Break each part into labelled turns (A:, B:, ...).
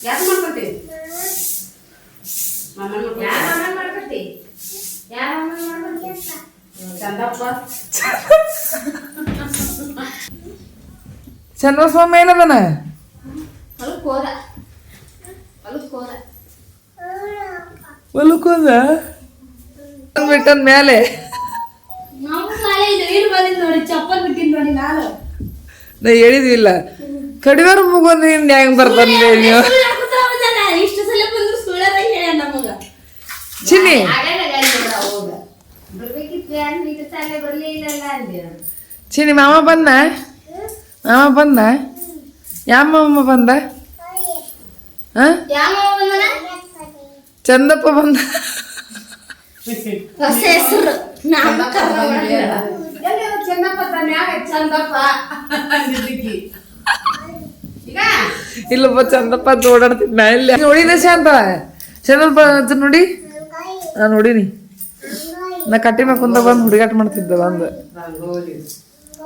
A: ಯಾರು ಮಾಡ್ಕೊತಿ ಯಾರು ಮಾಡ್ಕೊತಿ ಯಾರು ಮಾಡ್ಕೊತಿ ಚಂದಪ್ಪ
B: ಚಂದ್ರಸ್ವಾಮಿ ಏನದನ
A: ಹೊಲಕ್ಕೆ ಹೋದ ಹೊಲಕ್ಕೆ ಹೋದ
B: ಹೊಲಕ್ಕೋದ ಬಿಟ್ಟದ ಮೇಲೆ
A: ನಾವು ನಾಳೆ ಇದು ಬಂದಿದ್ದು ನೋಡಿ ಚಪ್ಪಲ್ ಬಿಟ್ಟಿದ್ದು ನೋಡಿ ನಾನು
B: ನಾ ಹೇಳಿದ್ವಿಲ್ಲ ಕಡಿವಾರ ಮುಗೊಂದು ಹಿಂದೆ ಹೆಂಗ್ ಬರ್ತಾನೆ ನೀವು
A: ಇಷ್ಟು ಸಲ ಬಂದ್ರು ಸುಳ್ಳದ ಹೇಳ ನಮಗ
B: ಚಿನ್ನಿ ಚಿನ್ನಿ ಮಾಮ ಬಂದ ಯಾವ ಮಾಮ ಬಂದ ಚಂದಪ್ಪ ಬಂದ
A: ಹೊಸ ಹೆಸರು ಚಂದಪ್ಪ ಚಂದಪ್ಪ
B: ಇಲ್ಲಪ್ಪ ಚಂದಪ್ಪ ಅಂತ ಓಡಾಡ್ತಿದ್ನ ಇಲ್ಲಿ ನೋಡಿನ ಶಾಂತ ಚಂದಪ್ಪ ಅಂತ ನೋಡಿ ನಾ ನೋಡಿನಿ ನಾ ಕಟ್ಟಿ ಮ್ಯಾಗ ಕುಂತ ಬಂದು ಹುಡುಗಾಟ ಮಾಡ್ತಿದ್ದ ಬಂದು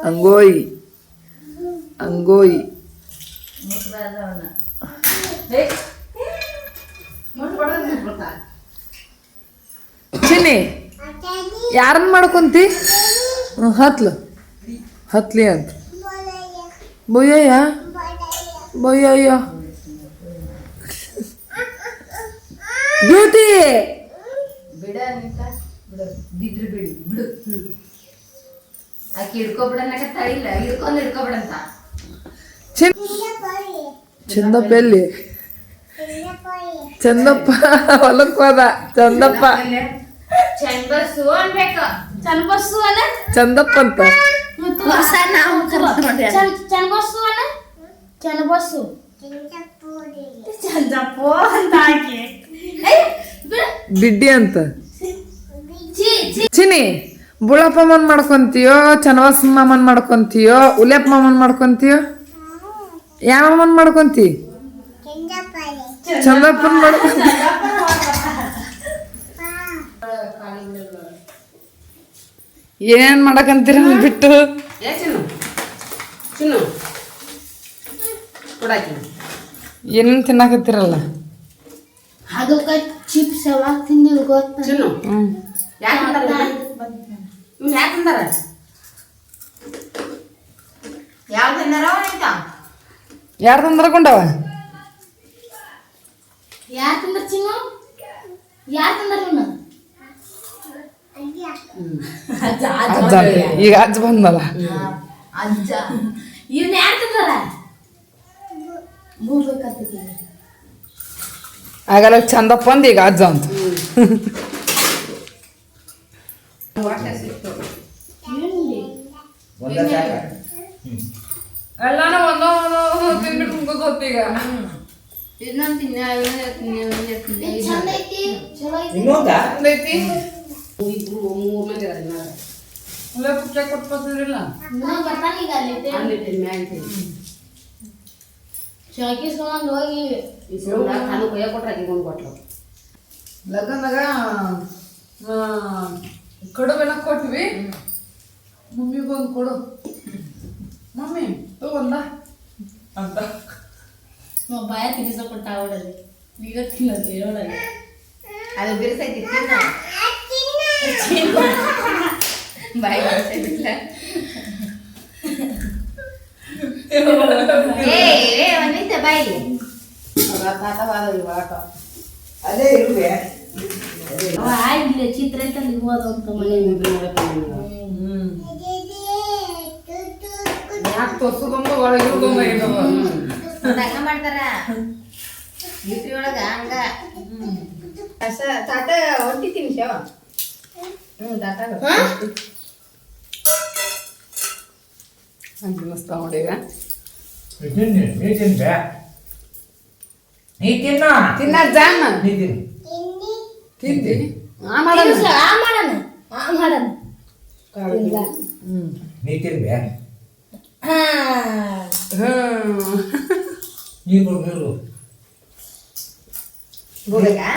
B: ಅಂಗೋಯಿ ಅಂಗೋಯಿ ಚಿನ್ನಿ ಯಾರನ್ನ ಮಾಡ್ಕೊಂತಿ ಹತ್ಲಿ ಅಂತ ಬೊಯ್ಯಯ್ಯ ಬೊಯ್ಯಯ್ಯ ಬ್ಯೂಟಿ
A: ಬಿಡ ಬಿದ್ರು ಬಿಡಿ ಬಿಡು ಆಕೆ ಹಿಡ್ಕೊಬಿಡನಕತ್ತ ಇಲ್ಲ ಹಿಡ್ಕೊಂಡು ಹಿಡ್ಕೊಬಿಡಂತ
B: ಚಂದಪ್ಪ ಎಲ್ಲಿ ಚಂದಪ್ಪ ಹೊಲಕ್ಕೆ ಹೋದ ಚಂದಪ್ಪ
A: ಚಂದಬಸ್ಸು ಅನ್ಬೇಕು ಚಂದಬಸ್ಸು ಅಲ್ಲ
B: ಚಂದಪ್ಪ ಅಂತ
A: ಹೊಸ ನಾವು ಚಂದಬಸ್ಸು ಅಲ್ಲ ಚಂದಬಸ್ಸು ಚಂದಪ್ಪ ಅಂತ ಹಾಕಿ
B: ಬಿಡ್ಡಿ ಅಂತ ಚಿನಿ ಬುಳಪ್ಪ ಮಾಮನ್ ಮಾಡ್ಕೊಂತೀಯೋ ಚನ್ನವಾಸ ಮಾಮನ್ ಮಾಡ್ಕೊಂತೀಯೋ ಉಲೆಪ್ಪ ಮಾಮನ್ ಮಾಡ್ಕೊಂತೀಯೋ ಯಾವ ಮಾಮನ್ ಮಾಡ್ಕೊಂತಿ ಚಂದಪ್ಪನ್ ಮಾಡ್ಕೊಂತ ಏನ್ ಮಾಡಕಂತೀರ ಬಿಟ್ಟು ಏನೇನ್ ತಿನ್ನಾಕತ್ತೀರಲ್ಲ
A: ಅದಕ್ಕೆ ಚಿಪ್ಸ್ ಯಾವಾಗ ತಿಂದಿದ್ದು ಗೊತ್ತ ಯಾಕಂದಾರ ಯಾವ ತಿಂದಾರ
B: ಯಾರು ತಂದ್ರಕೊಂಡವ
A: ಯಾರು ತಿಂದ್ರ ಚಿನ್ನು ಯಾರು ತಿಂದಾರ ಇವನು
B: ಅಜ್ಜ ಈಗ ಅಜ್ಜ ಬಂದಲ್ಲ
A: ಅಜ್ಜ ಇವನ್ ಯಾರು ತಿಂದಾರ ಮೂರ್ಬೇಕಂತ
B: ಆಗಲ್ಲ ಚಂದಪ್ಪ ಅಂದ ಈಗ ಅಜ್ಜ ಅಂತ ಎಲ್ಲಾನು ಒಂದೊಂದು ತಿನ್ಬಿಟ್ಟು ಮುಗಿದೋತ್ತೀಗ
A: ಇನ್ನೊಂದು ಚಂದ ಐತಿ ಚಲೋ ಐತಿ ಮೂರು ಮಂದಿ
B: ಕೊಟ್ಕೊತಿದ್ರಿಲ್ಲ
A: ಬರ್ತಾನ ಈಗ ಅಲ್ಲಿ ಶಾಕಿಸ್ಕೊಂಡು ಹೋಗಿ ನಾನು ಕೊಯ್ಯ ಕೊಟ್ರೆ ಹಾಕಿಕೊಂಡು ಕೊಟ್ಲು
B: ಲಗ್ನದಾಗ ಕಡುಬೆಲ್ಲ ಕೊಟ್ವಿ ಮಮ್ಮಿಗೊಂದು ಕೊಡು ಮಮ್ಮಿ ತಗೊಂಡ ಅಂತ
A: ಬಾಯ ತಿನ್ನಿಸಕೊಟ್ಟ ಅವಳಲ್ಲಿ ಈಗ ತಿನ್ನೋದು ಹೇಳೋಳಲ್ಲಿ ಅದು ಬಿರ್ಸೈತಿ ತಿನ್ನ ಬಾಯಿ ಬಿರ್ಸೈತಿಲ್ಲ ಒಂದಿತ್ತ ಬಾಯಿಲಿ
B: ಅದೇ ಇರುವೆ
A: ಆಗಿಲ್ಲ ಚಿತ್ರ ಐತಲ್ಲಿ ಹೋದ ಅಂತ ಮನೆ
B: ಯಾಕೆ ತೊಸಗೊಂಬ ಒಳಗಿರುಗೊಂಬ
A: ಹಂಗ ಮಾಡ್ತಾರ ಬಿತ್ರಿ ಒಳಗ ಹಂಗ ತಾಟ ಹೊಂಟಿತೀನಿ ಶವ ತಾಟ
B: ಹಂಗೆ ಮಸ್ತ ನೋಡೀಗ ತಿನ್ನ ಜಾಮ ತಿಂದಿ
A: ಮಾಡೋಣ
C: ನೀ ತಿನ್ಬೆ
A: ಹಾ
C: ನೀರು
A: ಬೋಬೇಕಾ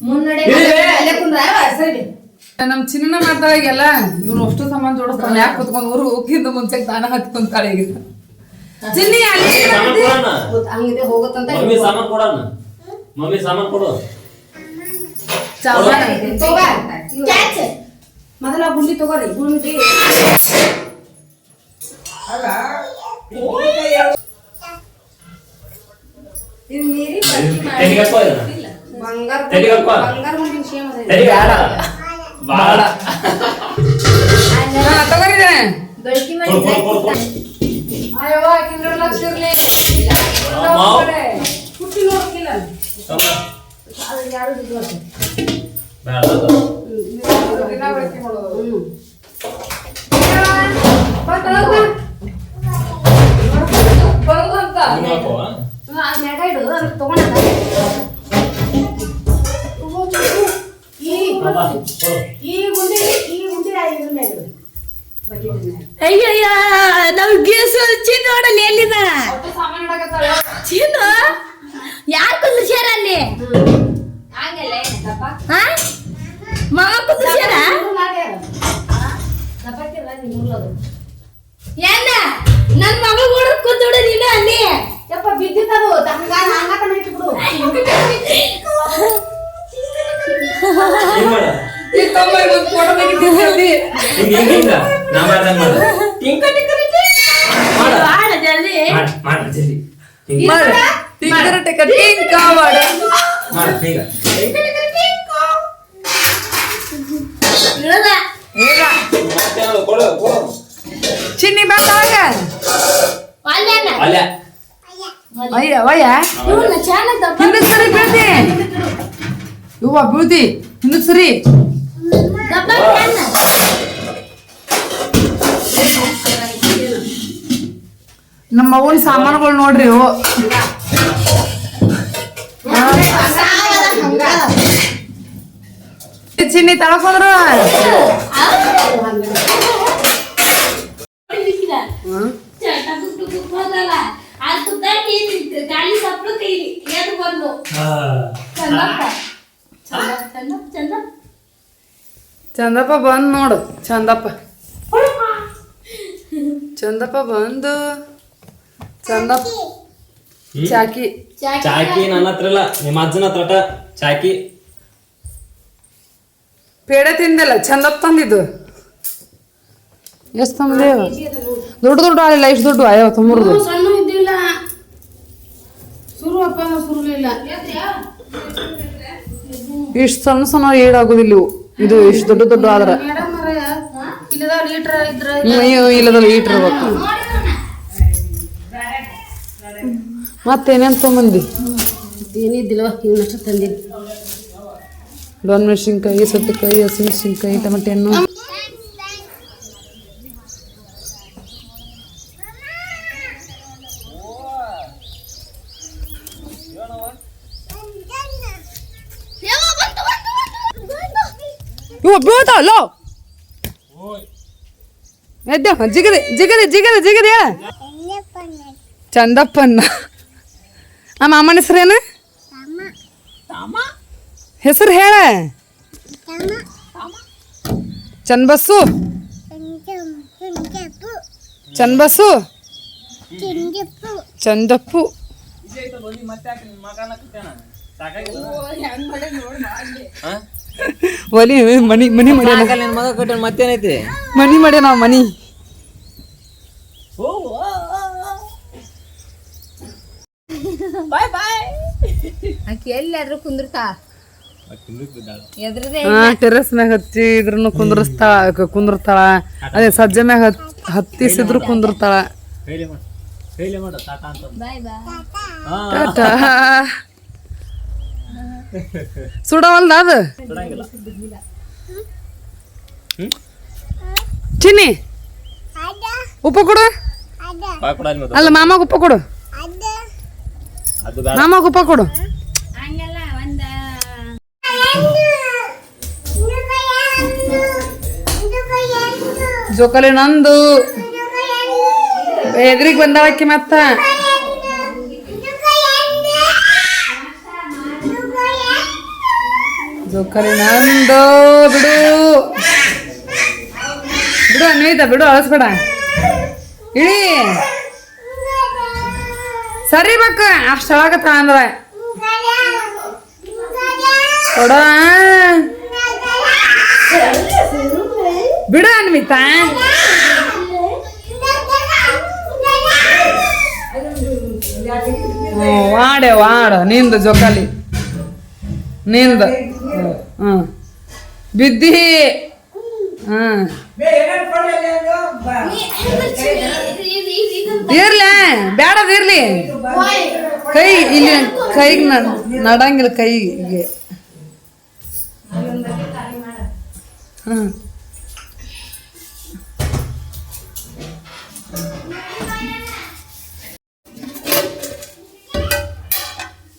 A: ಮುನ್ನಡೆ
B: ನಮ್ ಚಿನ್ನ ಮಾಡ್ತಾಳೆಲ್ಲ ಇವ್ನು ಅಷ್ಟು ಸಾಮಾನ್ ಜೋಡಿಸ್ತಾನೆ ಯಾಕೆ ಕುತ್ಕೊಂಡು ಊರು ಹೋಗಿಂದ ಮುಂಚೆ ತಾನ ಹತ್ಕೊಂತಾಳೆ ಈಗ ಚಿನ್ನಿ ಅಲ್ಲಿ
A: ಹಂಗಿದೆ ಹೋಗುತ್ತಂತ
D: ಮಮ್ಮಿ ಸಾಮಾನ್ ಕೊಡೋಣ ಮಮ್ಮಿ ಸಾಮಾನ್ ಕೊಡು
A: ಮೊದಲ ಗುಂಡಿ ತಗೋರಿ ಗುಂಡಿ ಇದು ನೀರಿ
D: ತೆಗಿಯಪ್ಪ ಇದನ್ನ.
A: ಬಂಗಾರ
D: ತೆಗಿಯಪ್ಪ.
A: ಬಂಗಾರ ಮುಂದಿನ ಶೇಮ ಅದ
D: ತೆಗಿಯಪ್ಪ. ಬಾಳ
B: ತಗೋರಿದೆ
A: ಬೆಳಕಿ ಮಾಡಿ
D: ಕೊಡು, ಕೊಡು, ಕೊಡು.
B: ಅಯ್ಯೋ ಆಕಿಂದ್ರ ಲಕ್ಷ ಇರ್ಲಿ
D: ಮಾವ್.
A: ಹುಟ್ಟಿ ನೋಡ್ಕಿಲ್ಲ
D: ತಮ್ಮ.
A: ಅದು ಯಾರು ಬಿದ್ದು
D: ಬೇಡ ಅದು.
B: ದಿನ ಬಳಕೆ ಮಾಡೋದು ಬರೋದಂತ
D: ನೀನು ಹಾಕುವ?
A: ನೆಗ ಇಡು ಅದಕ್ಕೆ ತಗೊಂಡ ಈ
D: ಅಮ್ಮ, ಕೊಡು.
A: ಈ ಗುಂಡಿ ಇದನ್ನ ಇಡು
E: ಅಯ್ಯಯ್ಯ ನಾವ್ ಗೀಸು ಚಿನ್ನ ನೋಡಲ್ಲಿ ಎಲ್ಲಿದ
B: ಸಾಮಾನು ಇಡಕತ್ತಾಳ
E: ಚಿನ್ನ ಯಾರು ಕುಂದ್ರಸ್ಯಾರ ಅಲ್ಲಿ
A: ಹಂಗೆಲ್ಲ ಏನಪ್ಪ
E: ಹಾ ಮಾವ ಕುಂದ್ರಸ್ಯಾರ ಏನ ನನ್ ಮಗಳು ಕೂಡ ಕೂತ್ಬಿಡು ನೀನು ಅಲ್ಲಿ
A: ಯಪ್ಪ ಬಿದ್ದಿತ್ತದು ಹಂಗಾತ ಇಟ್ಬಿಡು
D: ಏನ್ ಮಾಡ?
B: ಈ ತಮ್ಮ ಒಂದು ಫೋಟೋ ತೆಗಿತಿದ್ದಲ್ಲಿ
D: ಹಿಂಗ ನಾ ಮಾಡ್ದಂಗ್ ಮಾಡು. ಮಾಡು.
E: ಬಾಳ ಜಲ್ದಿ
D: ಮಾಡು ಜಲ್ದಿ. ಹಿಂಗ್
B: ಮಾಡು ಟಿಂಕರ ಟಿಕ ಟಿಂಕ ಮಾಡು
D: ಮಾಡು, ಈಗ.
E: ಇಳದ
B: ಈಗ
D: ಮತ್ತೇನಾದ್ರು ಕೊಡು, ಕೊಡು.
B: ಚಿನ್ನಿ ಬಾತಾಗ
E: ಅಲ್ಲೇನ
D: ಅಲ್ಲೇ.
B: ಅಯ್ಯ ವಯ್ಯ
E: ಇವ್ನ ಚೆನ್ನಾಗ್ ದಪ್ಪ
B: ಹಿಂದಕ್ ಸರಿ ಬೀಳ್ತಿ ಇವ್ವ ಬೀಳ್ತಿ ಹಿಂದಕ್ ಸರಿ
E: ದಪ್ಪ ಏನ
B: ನಮ್ಮ ಅವ್ವನ ಸಾಮಾನುಗಳು ನೋಡ್ರಿ ಇವು ಚಿನ್ನಿ ತಳಕೊಂಡ್ರು
E: ಗಾಳಿ ಸಪ್ಲು ಕೈಲಿ ಎದ್ದು ಬಂದು ಚಂದಪ್ಪ ಚಂದಪ್ಪ
B: ಚಂದಪ್ಪ ಬಂದ್ ನೋಡು ಚಂದಪ್ಪ ಚಂದಪ್ಪ ಬಂದು ಚಂದಪ್ಪ ಚಾಕಿ
D: ಚಾಕಿ ನನ್ನ ಹತ್ರ ಇಲ್ಲ, ನಿಮ್ಮ ಅಜ್ಜನ ಹತ್ರ ಚಾಕಿ.
B: ಪೇಡೆ ತಿಂದಿಲ್ಲ ಚಂದಪ್ಪ ತಂದಿದ್ದು ಎಷ್ಟು ತಂದೆ ದೊಡ್ಡ ದೊಡ್ಡ ಆಗಿಲ್ಲ ಇಷ್ಟು ದೊಡ್ಡ ಅಯ್ಯೋ ತುಂಬುರ್ದು
A: ಸಣ್ಣ ಇದ್ದಿಲ್ಲ ಸುರು ಅಪ್ಪ ಸುರುಲಿಲ್ಲ
B: ಇಷ್ಟು ಸಣ್ಣ ಸಣ್ಣ ಏಡಾಗೋದಿಲ್ಲ ಇವು ಇದು ಇಷ್ಟು ದೊಡ್ಡ ದೊಡ್ಡ ಆದ್ರ
A: ಮೇಡಮ್ ಇಲ್ಲದ ಲೀಟ್ರ್ ಇದ್ರ
B: ಇಲ್ಲದಲ್ಲ ಈಟ್ ಇರ್ಬೇಕು ಮತ್ತೇನೇನ್ ತೊಗೊಂಬಂದಿ
A: ಏನಿದ್ದಿಲ್ವ ಇವನಷ್ಟು ತಂದಿನಿ
B: ಡೊಣ್ ಮೆಣಸಿನ್ಕಾಯಿ ಸೌತೆಕಾಯಿ ಹಸಿಮೆಣಸಿನ್ಕಾಯಿ ಟಮಟೆ ಹಣ್ಣು ಇವ ಬೀಳ್ತಾವಲ್ಲ ಎದ್ದ ಜಿಗದೆ ಜಿಗದೆ ಜಿಗದೆ ಜಿಗದೆ ಹೇಳ ಚಂದಪ್ಪನ್ನ ಆ ಮಾಮನ ಹೆಸರೇನು ಹೆಸರು ಹೇಳ ಚನ್ಬಸ್ಸು ಚನ್ಬಸ್ಸು ಚಂದಪ್ಪು ಒಲಿ ಮನಿ ಮನಿ ಮಾಡ್ಯಾನ
D: ಮತ್ತೇನೈತಿ?
B: ಮನಿ ಮಾಡ್ಯಾನ ನಾವು ಮನಿ
E: ಆಕಿ ಎಲ್ಲಾದ್ರೂ ಕುಂದಿರ್ತಾ ಎದ್ರದೇ
B: ಟೆರೆಸ್ ಮ್ಯಾಗ ಹಚ್ಚಿ ಇದ್ರನ್ನು ಕುಂದಿರ್ತಾಳ ಅದೇ ಸಜ್ಜೆ ಮ್ಯಾಗ ಹತ್ತಿಸಿದ್ರು ಕುಂದಿರ್ತಾಳ
E: ಬಾಯ್ ಬಾಯ್
B: ಟಾಟಾ ಸುಡವಲ್ದ ಅದು ಚಿನ್ನಿ ಉಪ್ಪ ಕೊಡು ಅಲ್ಲ ಮಾಮಾಗ ಉಪ್ಪ ಕೊಡು ಮಾಮಾಗ ಉಪ್ಪ ಕೊಡು
E: ಹಂಗಲ್ಲ ಒಂದ
B: ಜೋಕಾಲಿ ನಂದು ಎದ್ರಿಗೆ ಬಂದಾಳಕ್ಕಿ ಮತ್ತ ಜೋಕಾಲಿ ನಂದು ಬಿಡು ಬಿಡು ಅನ್ವಿತ ಬಿಡು ಅಳಿಸ್ಬೇಡ ಇಳಿ ಸರಿ ಬಕ್ಕ ಅಷ್ಟು ಆಗತ್ತ ಅಂದ್ರೆ ಕೊಡ ಬಿಡು ಅನ್ವಿತ ವಾಡ ನಿಂದು ಜೋಕಾಲಿ ನಿಂದು ಬಿದ್ದಿ ಇರ್ಲ ಬ್ಯಾಡದ ಇರ್ಲಿ ಕೈ ಇಲ್ಲಿ ಕೈಗೆ ನಡಂಗಿಲ್ಲ ಕೈಗೆ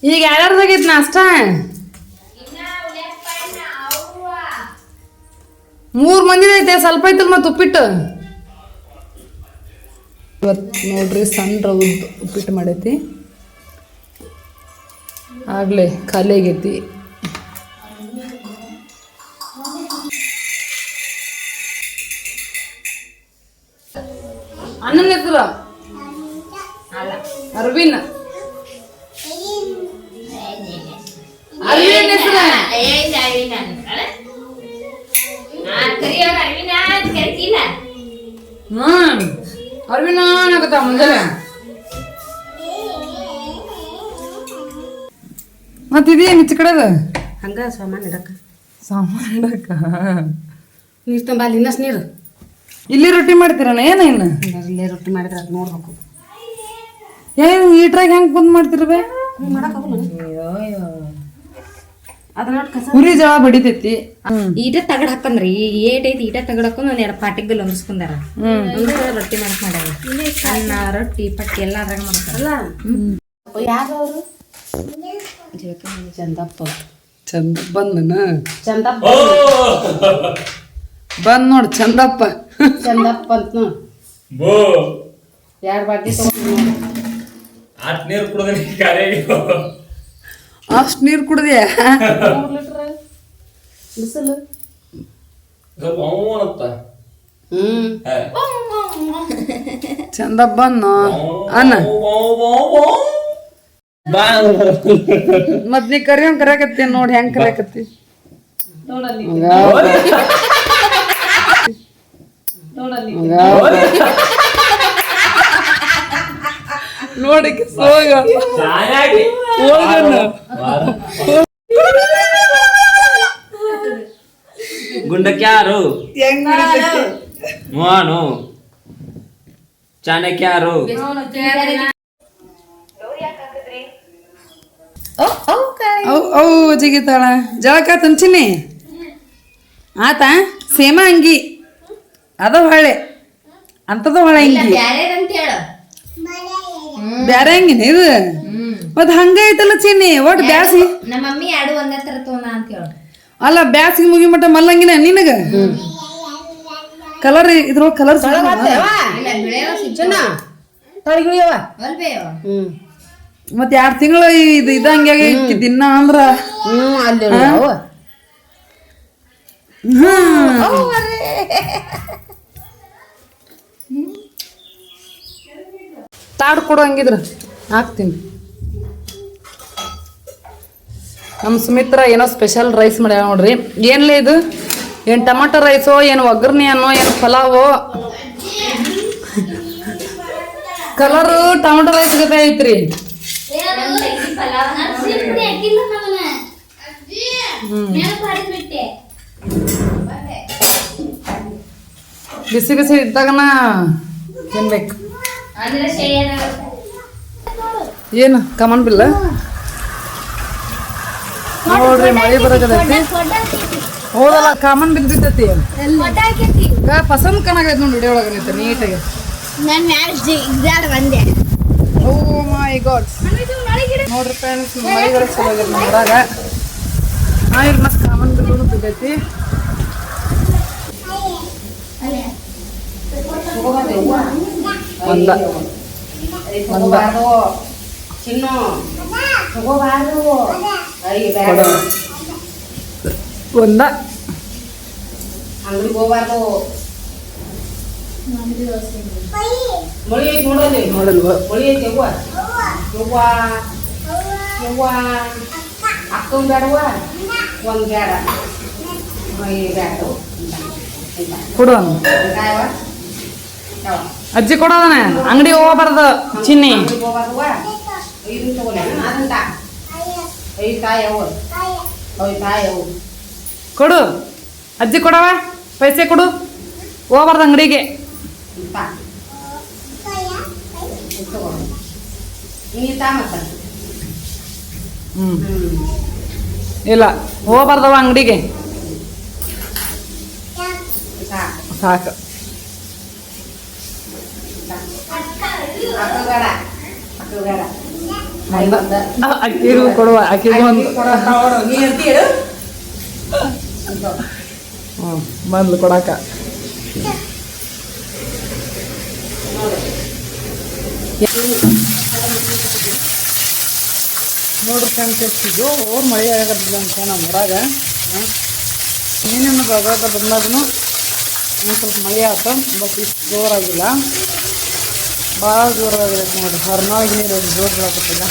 B: ಈಗ ಯಾರ್ಯಾರ್ದಾಗೈತಿ ನಾಷ್ಟ 3 ಮಂದಿದೈತೆ ಸ್ವಲ್ಪ ಐತಲ್ ಮತ್ತೆ ಉಪ್ಪಿಟ್ಟು ಇವತ್ತು ನೋಡ್ರಿ ಸಣ್ಣ ರವ್ದು ಉಪ್ಪಿಟ್ಟು ಮಾಡೈತಿ ಆಗ್ಲೇ ಖಾಲಿ ಆಗೈತಿ ಅಣ್ಣನ ಹೆಸರು ಅರವಿಂದ್ ಅರವಿಂದ್ ಹೆಸರು ಅರವಿಂದ ಅನ್ನಕತ್ತ ಮುಂಜಾನೆ ಮತ್ತಿದೇನು ಈಚೆ ಕಡೆದ
E: ಹಂಗ ಸಾಮಾನು ಇಡಕ್ಕ
B: ನೀರು
E: ತುಂಬ ಅಲ್ಲಿ ಇನ್ನಷ್ಟು ನೀರು
B: ಇಲ್ಲಿ ರೊಟ್ಟಿ ಮಾಡ್ತೀರಣ್ಣ ಏನ ಇನ್ನು
E: ಇಲ್ಲೇ ರೊಟ್ಟಿ ಮಾಡಿದ್ರೆ ಅದು ನೋಡ್ಬೇಕು
B: ಏನು ಈಟ್ರಾಗ ಹೆಂಗೆ ಬಂದ್ ಮಾಡ್ತಿರ್ಬೇ
E: ಅದನ್ನ
B: ಉರಿ ಜಳ ಬಡಿತೈತಿ
E: ಈಟ ತಗಡ್ ಹಾಕಂದ್ರಿ ಏಟ್ ಐತಿ ಈಟ ತಗಡ್ ಹಾಕೊಂಡ್ ಒಂದ್ 2 ಪಾಟಿಗಲ್ ಹೊಂದಿಸ್ಕೊಂಡಾರ ರೊಟ್ಟಿ ಮಾಡಕ್ ಮಾಡ್ಯಾರ ಅನ್ನ ರೊಟ್ಟಿ ಪಟ್ಟಿ ಎಲ್ಲ ಅದ್ರಾಗ ಮಾಡ್ತಾರಲ್ಲ ಯಾವ್ದವ್ರು ಚಂದಪ್ಪ
B: ಬಂದನ
E: ಚಂದಪ್ಪ
B: ಬಂದ್ ನೋಡ್ ಚಂದಪ್ಪ
E: ಚಂದಪ್ಪ ಅಂತ ನೋಡ್
D: ಬೋ
E: 2 ಬಾಟಿ
D: ಆಟ್ ನೀರು ಕುಡ್ದೆ ಖಾಲಿ
B: ಅಷ್ಟು ನೀರು ಕುಡ್ದ್ಯಾ
E: 3 ಲೀಟರ್ ಬಿಸಿಲು
D: ಅಂತ
B: ಚಂದಪ್ಪ ಬಂದು ಅನ್ನ ಮತ್ ನೀ ಕರಿಯಕತ್ತಿ ನೋಡಿ ಹೆಂಗ್ ಕರಿಯಕತ್ತಿ ನೋಡಿಕ್ಕೆ ಸೋಗ
D: ಗುಂಡಕ್ಯಾರು ಮೋನು ಚಾಣಕ್ಯಾರು
B: ಜಿಗಿತಾಳ ಜಳಕ ತಂಚಿನಿ ಆತ ಸೇಮ ಅಂಗಿ ಅದ ಹೊಳೆ ಅಂತದ ಹೊಳೆ ಅಂಗಿ ಬ್ಯಾರೆ ಅಂಗಿನ ಇದು ಮತ್ ಹಂಗ ಐತಲ್ಲ ಚಿನ್ನಿ ಒಟ್ ಬ್ಯಾಸಿ
E: ನಮ್ಮ ಮಮ್ಮಿ 2 ಒಂದೇ ತರ ತೋನ ಅಂತ ಹೇಳ
B: ಅಲ್ಲ ಬ್ಯಾಸಿಗೆ ಮುಗಿ ಮಟ್ಟ ಮಲ್ಲಂಗಿನ ನಿನಗ ಕಲರ್ ಇದ್ರೊಳಗ ಕಲರ್ ಮತ್ 2 ತಿಂಗಳು ಇದು ಇದಂಗೆ ದಿನ ಅಂದ್ರ ತಾಡ್ ಕೊಡು ಹಂಗಿದ್ರ ಹಾಕ್ತೀನಿ ನಮ್ಮ ಸುಮಿತ್ರ ಏನೋ ಸ್ಪೆಷಲ್ ರೈಸ್ ಮಾಡ್ಯಾವ ನೋಡ್ರಿ ಏನ್ಲೇ ಇದು ಏನು ಟೊಮಾಟೊ ರೈಸೋ ಏನು ಒಗ್ಗರ್ಣಿ ಅನ್ನೋ ಏನು ಪಲಾವೋ ಕಲರು ಟೊಮಾಟೊ ರೈಸ್ ಗತೆ ಐತ್ರಿ ಬಿಸಿ ಬಿಸಿ ಇದ್ದಾಗನ ತಿನ್ಬೇಕು ಏನು ಕಮನ್ ಬಿಲ್ಲ ನೋಡ್ರಿ ಮಳೆ ಬರಕತೈತಿ ಹೌದಲ್ಲ ಕಾಮನ್ ಬಿಲ್ ಬಿದ್ದೈತಿ ಪಸಂದ್ ಕನಾಗೈತಿ ನೋಡಿ ವಿಡಿಯೋ ಒಳಗ ನಿಂತ ನೀಟಾಗಿ ಓ ಮೈ ಗಾಡ್ ನೋಡ್ರಿ ಫ್ರೆಂಡ್ಸ್ ಮಳೆಗಳು ಚಲೋ ಆಗೈತಿ ನಮ್ಮ ಊರಾಗ ಇಲ್ಲಿ ಮತ್ತೆ ಕಾಮನ್ ಬಿಲ್ ಬಿದ್ದೈತಿ ಒಂದ ಒಂದ
E: ಅಂಗಡಿಗೆ ಹೋಗ್ಬಾರ್ದು. ಮಳಿ ಐತಿ ನೋಡಲ್ಲಿ.
B: ನೋಡಲ್ವ
E: ಮಳಿ ಐತಿ ಯವ್ವ. ಯವ್ವ ಯವ್ವ ಅಕ್ಕಂಗ್ ಬೇಡವ್ವ ಒಂದ್ ಬೇಡ ಬೇಡ
B: ಕೊಡು
E: ಕಾಯವ್ವ ಯಾವ
B: ಅಜ್ಜಿ ಕೊಡೋದನ ಅಂಗಡಿ ಹೋಗ್ಬಾರ್ದು ಚಿನ್ನಿ.
E: ಅಂಗಡಿಗೆ ಹೋಗ್ಬಾರ್ದವ್ವ. ಇದನ್ನ ತಗೊಳ್ಳಿ ಅದಂತ 5 ತಾಯವ್ವ 5 ತಾಯವ್ವ
B: ಕೊಡು ಅಜ್ಜಿ ಕೊಡವ ಪೈಸೆ ಕೊಡು ಹೋಗ್ಬಾರ್ದು ಅಂಗಡಿಗೆ.
E: ಇಂತ ನೀ ತಾ ಮತ್ತ
B: ಇಲ್ಲ ಹೋಗ್ಬಾರ್ದವ ಅಂಗಡಿಗೆ. ಸಾಕು ಅಕ್ಕಿಗೂ ಕೊಡುವ ಅಕ್ಕಿಗೂ ಒಂದು ಬಂದ್ಲು ಕೊಡಾಕ. ನೋಡ್ರಿ ಫ್ರೆಂಡ್ಸ್ ಮಳೆ ಆಗತ್ತಿಲ್ಲ ಅಂತ ನಮ್ಮ ಊರಾಗ ಏನೇನು ಬರೋದ ಬಂದಾಗೂ ಒಂದು ಸ್ವಲ್ಪ ಮಳೆ ಆಯ್ತು. ಬಟ್ ಇಷ್ಟು ಜೋರಾಗಿಲ್ಲ, ಭಾಳ ಜೋರಾಗಿರುತ್ತೆ ನೋಡಿರಿ. ಹೊರನಾಗಿ ನೀರು ಜೋರು ಬೀಳಕತ್ತಿಲ್ಲ.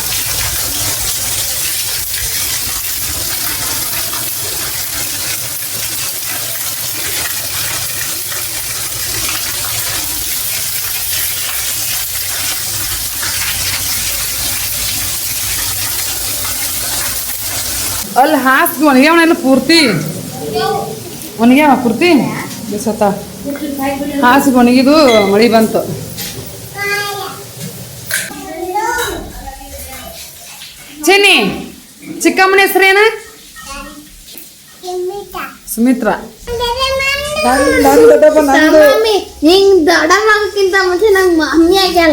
B: ಅಲ್ಲಿ ಹಾಸಿಗೆ ಒಣಗ್ಯಾವನೆಲ್ಲ ಪೂರ್ತಿ ಒಣಗ್ಯಾವ ಪೂರ್ತಿ ಸತ ಹಾಸಿಗೆ ಒಣಗಿದು ಮಳೆ ಬಂತು. ಚಿನ್ನಿ ಚಿಕ್ಕಮ್ಮನ ಹೆಸರೇನ? ಸುಮಿತ್ರಾ.
A: ಹಿಂಗ್ ದೊಡ್ಡಮ್ಮಕ್ಕಿಂತ ಮುಂಚೆ ನಂಗೆ ಮಮ್ಮಿ ಆಗ್ಯಾಳ.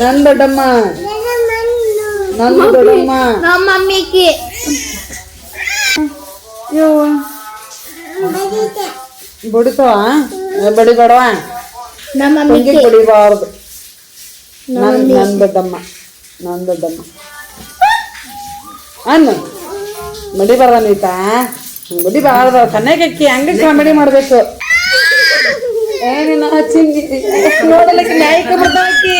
B: ನನ್ ದೊಡ್ಡಮ್ಮ ನನ್ನ ದೊಡ್ಡಮ್ಮ
A: ನಮ್ಮ ಮಮ್ಮಿಗೆ
B: ಬಡಿತವ ಬಡಿಬೇಡವ
A: ನಮ್ಮ ಮಮ್ಮಿಗೆ
B: ಬಡಿಬಾರ್ದು. ನನ್ ದೊಡ್ಡಮ್ಮ ನನ್ ದೊಡ್ಡಮ್ಮ ಅನ್ನು ಬಡಿಬಾರ್ದ ನೀತ ಬಡಿಬಾರ್ದ. ಕನ್ಯಾಕಿ ಹಂಗ ಕಾಮಿಡಿ ಮಾಡ್ಬೇಕು. ಏನಿನ ಚಿಂಗಿ ನೋಡಲಿಕ್ಕೆ ನ್ಯಾಯಕ್ಕೆ ಬರ್ತಾಕಿ.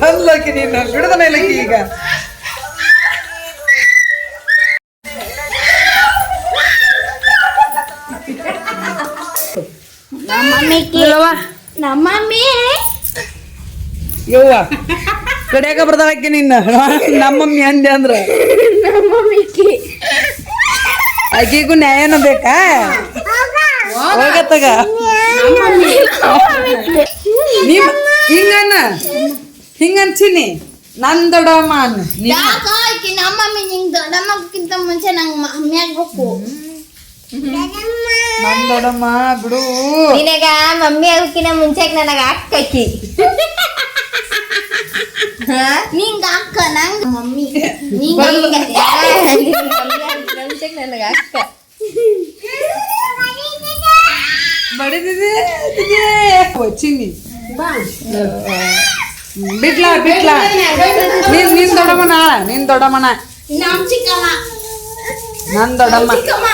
B: ಬಂದ್ಲಕಿ ನೀನು ಬಿಡದನ ಇಲ್ಲಕಿ ಈಗ.
A: ನಮ್ಮ ಮಮ್ಮಿಗೆ ನಮ್ಮ ಮಮ್ಮಿ
B: ಯವ್ವ ಕಡಿಯಾಕ ಬರ್ತಾಳಕಿ ನಿನ್ನ ನಮ್ಮಮ್ಮಿ ಅಂದೆ ಅಂದ್ರ
A: ನಮ್ಮ ಮಮ್ಮಿಗೆ
B: ಆಕಿಗೂ ನ್ಯಾಯನ ಬೇಕಾ? ಹೋಗತ್ತಗ ಹಿಂಗನ್ನ ಹಿಂಗನ್ಸಿನಿ ನನ್ ದೊಡ್ಡಮ್ಮ ಅನ್ನು.
A: ಯಾಕೆ ನಮ್ಮ ಮಮ್ಮಿ ನಿಂಗೆ ದೊಡ್ಡಮ್ಮಕ್ಕಿಂತ ಮುಂಚೆ ನಂಗೆ ಮಮ್ಮಿ ಆಗ್ಬೇಕು.
B: ನನ್ ದೊಡ್ಡಮ್ಮ ಬಿಡು.
E: ನಿನಗ ಮಮ್ಮಿ ಆಗೋಕಿನ ಮುಂಚೆ ನನಗ ಅಕ್ಕಿ
A: ನಿಂಗ ಅಕ್ಕ ನಂಗೆ ಮಮ್ಮಿ
E: ನನಗ ಅಕ್ಕ
B: ಬಡಿದಿದೆ ಚಿನ್ನಿ ಬಿಟ್ಲಾ ಬಿಟ್ಲಾ. ನಿನ್ ದೊಡ್ಡಮ್ಮನ ನಿನ್ ದೊಡ್ಡಮ್ಮನ
A: ನಮ್ಮ ಚಿಕ್ಕಮ್ಮ
B: ನನ್ ದೊಡ್ಡಮ್ಮ
A: ಚಿಕ್ಕಮ್ಮ